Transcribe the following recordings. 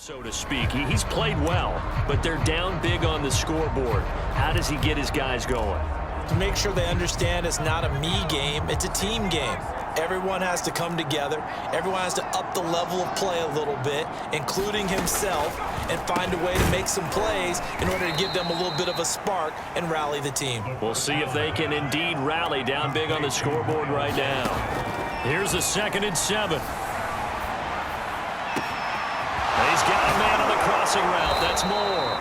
so to speak. He's played well, but they're down big on the scoreboard. How does he get his guys going? To make sure they understand it's not a me game, it's a team game. Everyone has to come together. Everyone has to up the level of play a little bit, including himself, and find a way to make some plays in order to give them a little bit of a spark and rally the team. We'll see if they can indeed rally down big on the scoreboard right now. Here's a 2nd and 7. He's got a man on the crossing route. That's more.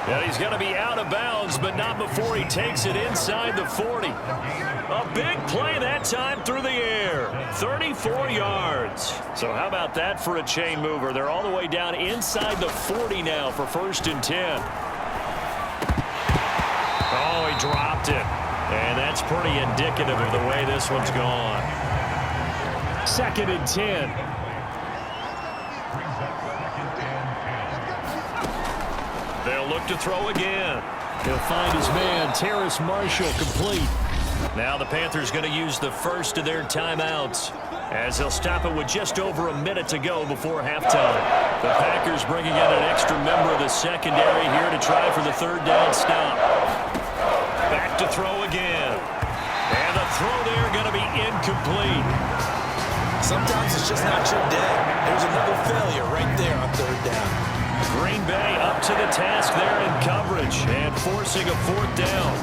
Yeah, he's going to be out of bounds, but not before he takes it inside the 40. A big play that time through the air. 34 yards. So how about that for a chain mover? They're all the way down inside the 40 now for 1st and 10. Oh, he dropped it. And that's pretty indicative of the way this one's gone. 2nd and 10. They'll look to throw again. He'll find his man, Terrace Marshall, complete. Now the Panthers going to use the first of their timeouts as they'll stop it with just over a minute to go before halftime. The Packers bringing in an extra member of the secondary here to try for the 3rd down stop. Back to throw again. And the throw there going to be incomplete. Sometimes it's just not your day. There's another failure right there on 3rd down. Green Bay up to the task there in coverage and forcing a 4th down.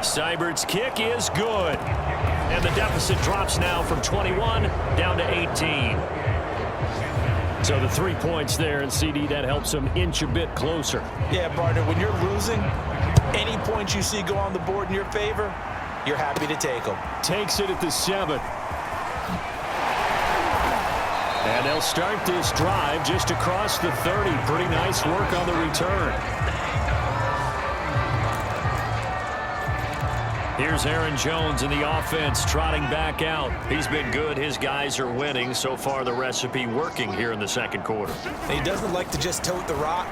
Seibert's kick is good. And the deficit drops now from 21 down to 18. So the 3 points there, and CD, that helps them inch a bit closer. Yeah, partner, when you're losing, any points you see go on the board in your favor, you're happy to take them. Takes it at the 7. And they'll start this drive just across the 30. Pretty nice work on the return. Here's Aaron Jones in the offense trotting back out. He's been good. His guys are winning. So far, the recipe working here in the 2nd quarter. He doesn't like to just tote the rock.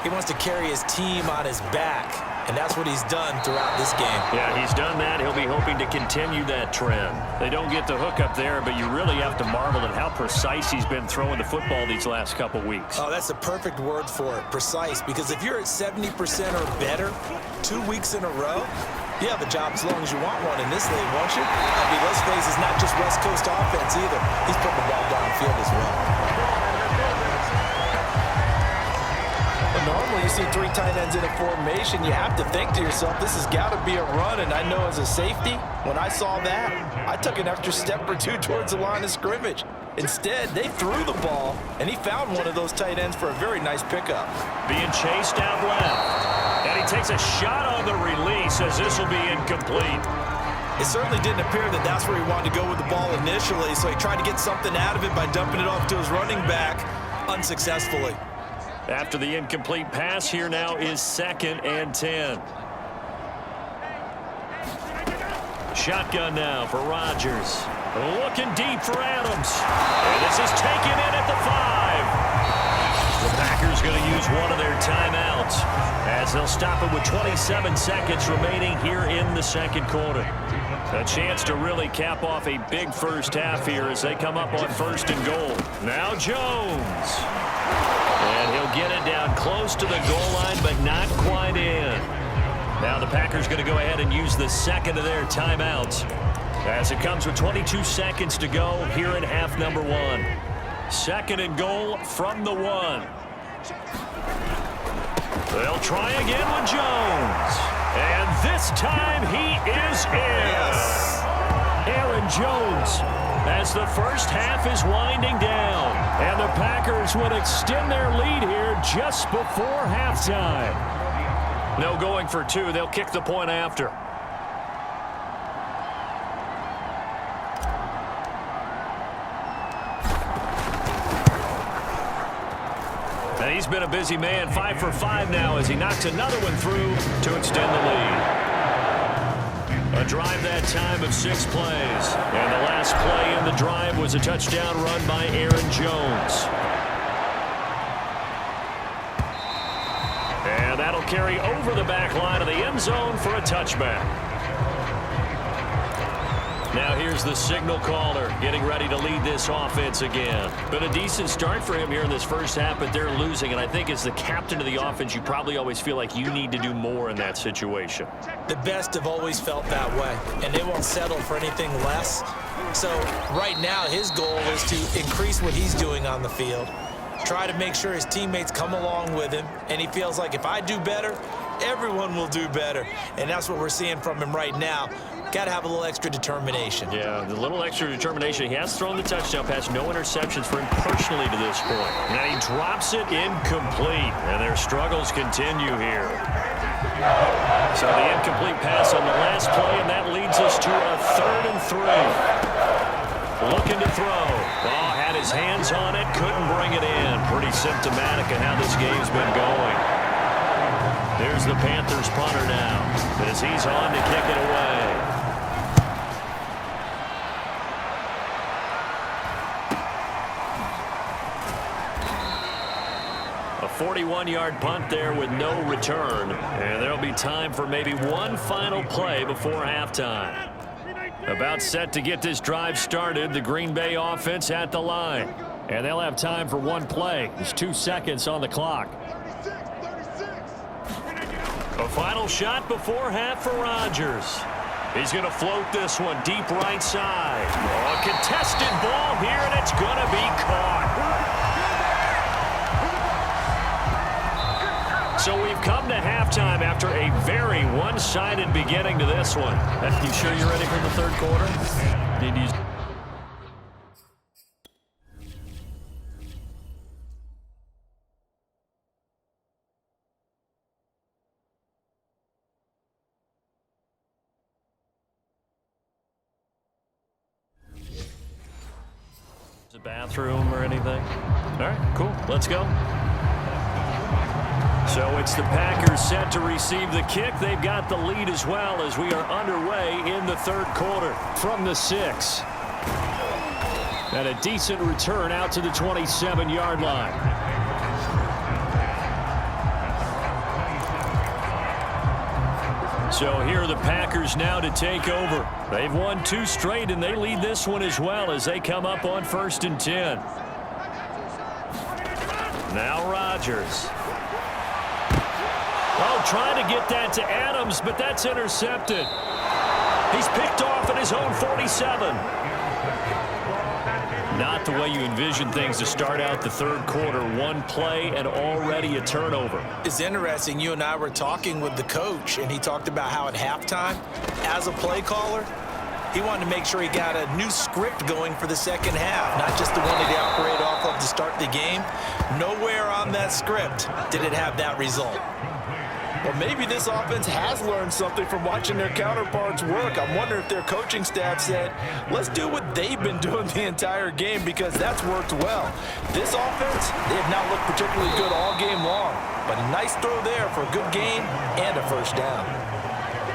He wants to carry his team on his back. And that's what he's done throughout this game. Yeah, he's done that. He'll be hoping to continue that trend. They don't get the hook up there, but you really have to marvel at how precise he's been throwing the football these last couple weeks. Oh, that's the perfect word for it, precise. Because if you're at 70% or better 2 weeks in a row, you have a job as long as you want one in this league, won't you? I mean, let's face it, it's not just West Coast offense either. He's putting the ball downfield as well. Normally you see 3 tight ends in a formation, you have to think to yourself, this has got to be a run. And I know as a safety, when I saw that, I took an extra step or 2 towards the line of scrimmage. Instead, they threw the ball, and he found one of those tight ends for a very nice pickup. Being chased out left. And he takes a shot on the release as this will be incomplete. It certainly didn't appear that that's where he wanted to go with the ball initially, so he tried to get something out of it by dumping it off to his running back unsuccessfully. After the incomplete pass, here now is 2nd and 10. Shotgun now for Rodgers. Looking deep for Adams. And this is taken in at the 5. The Packers going to use one of their timeouts as they'll stop it with 27 seconds remaining here in the 2nd quarter. A chance to really cap off a big first half here as they come up on 1st and goal. Now Jones. And he'll get it down close to the goal line, but not quite in. Now the Packers going to go ahead and use the 2nd of their timeouts as it comes with 22 seconds to go here in half number 1. 2nd and goal from the 1. They'll try again with Jones. And this time he is in. Yes. Aaron Jones as the first half is winding down. And the Packers would extend their lead here just before halftime. No going for 2. They'll kick the point after. And he's been a busy man, 5 for 5 now as he knocks another one through to extend the lead. A drive that time of 6 plays. And the last play in the drive was a touchdown run by Aaron Jones. And that'll carry over the back line of the end zone for a touchback. Now here's the signal caller getting ready to lead this offense again. Been a decent start for him here in this first half, but they're losing. And I think as the captain of the offense, you probably always feel like you need to do more in that situation. The best have always felt that way, and they won't settle for anything less. So right now his goal is to increase what he's doing on the field, try to make sure his teammates come along with him, and he feels like if I do better, everyone will do better. And that's what we're seeing from him right now. Got to have a little extra determination. Yeah, the little extra determination. He has thrown the touchdown pass. No interceptions for him personally to this point. Now he drops it incomplete, and their struggles continue here. So the incomplete pass on the last play, and that leads us to a 3rd and 3. Looking to throw. Ball had his hands on it, couldn't bring it in. Pretty symptomatic of how this game's been going. There's the Panthers punter now, as he's on to kick it away. A 41-yard punt there with no return, and there'll be time for maybe one final play before halftime. About set to get this drive started, the Green Bay offense at the line. And they'll have time for one play. There's 2 seconds on the clock. A final shot before half for Rodgers. He's going to float this one deep right side. A contested ball here, and it's going to be caught. So we've come to halftime after a very one-sided beginning to this one. You sure you're ready for the third quarter? Did you... a bathroom or anything? All right, cool. Let's go. So it's the Packers set to receive the kick. They've got the lead as well as we are underway in the third quarter from the 6. And a decent return out to the 27-yard line. So here are the Packers now to take over. They've won 2 straight, and they lead this one as well as they come up on 1st and 10. Now Rodgers. Oh, trying to get that to Adams, but that's intercepted. He's picked off at his own 47. Not the way you envision things to start out the third quarter. One play and already a turnover. It's interesting. You and I were talking with the coach, and he talked about how at halftime, as a play caller, he wanted to make sure he got a new script going for the second half, not just the one that he operated off of to start the game. Nowhere on that script did it have that result. Well, maybe this offense has learned something from watching their counterparts work. I'm wondering if their coaching staff said, let's do what they've been doing the entire game, because that's worked well. This offense, they have not looked particularly good all game long, but a nice throw there for a good gain and a first down.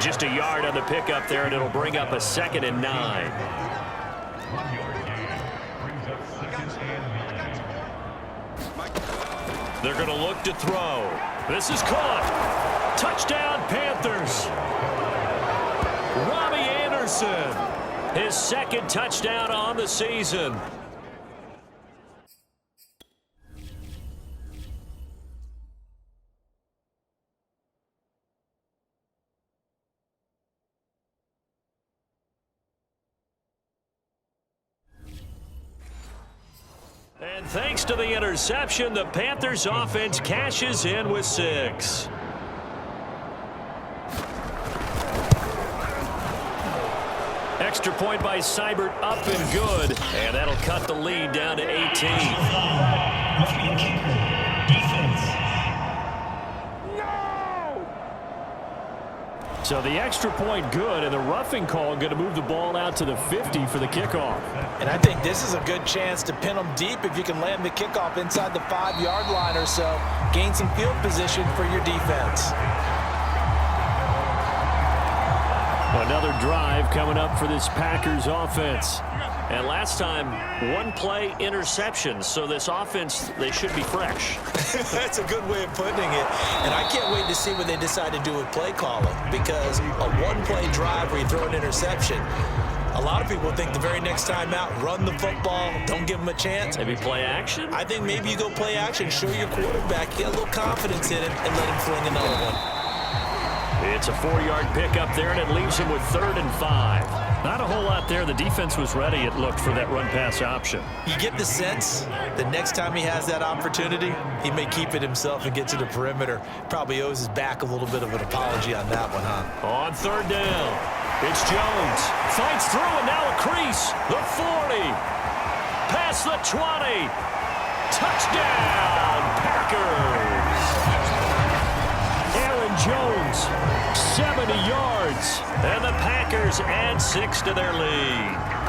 Just a yard on the pickup there, and it'll bring up a 2nd and 9. They're going to look to throw. This is caught. Touchdown, Panthers. Robbie Anderson, his 2nd touchdown on the season. And thanks to the interception, the Panthers offense cashes in with 6. Extra point by Seibert, up and good. And that'll cut the lead down to 18. So the extra point good, and the roughing call going to move the ball out to the 50 for the kickoff. And I think this is a good chance to pin them deep if you can land the kickoff inside the 5-yard line or so. Gain some field position for your defense. Another drive coming up for this Packers offense. And last time, one play interception. So this offense, they should be fresh. That's a good way of putting it. And I can't wait to see what they decide to do with play calling, because a one-play drive where you throw an interception, A lot of people think the very next time out, run the football, don't give him a chance. Maybe play action? I think maybe you go play action, show your quarterback, get a little confidence in it, and let him fling another one. It's a 4-yard pickup there, and it leaves him with 3rd and 5. Not a whole lot there. The defense was ready, it looked, for that run-pass option. You get the sense the next time he has that opportunity, he may keep it himself and get to the perimeter. Probably owes his back a little bit of an apology on that one, huh? On 3rd down, it's Jones. Fights through, and now a crease. The 40. Past the 20. Touchdown, Packers. Aaron Jones, 70 yards. And the Packers add 6 to their lead.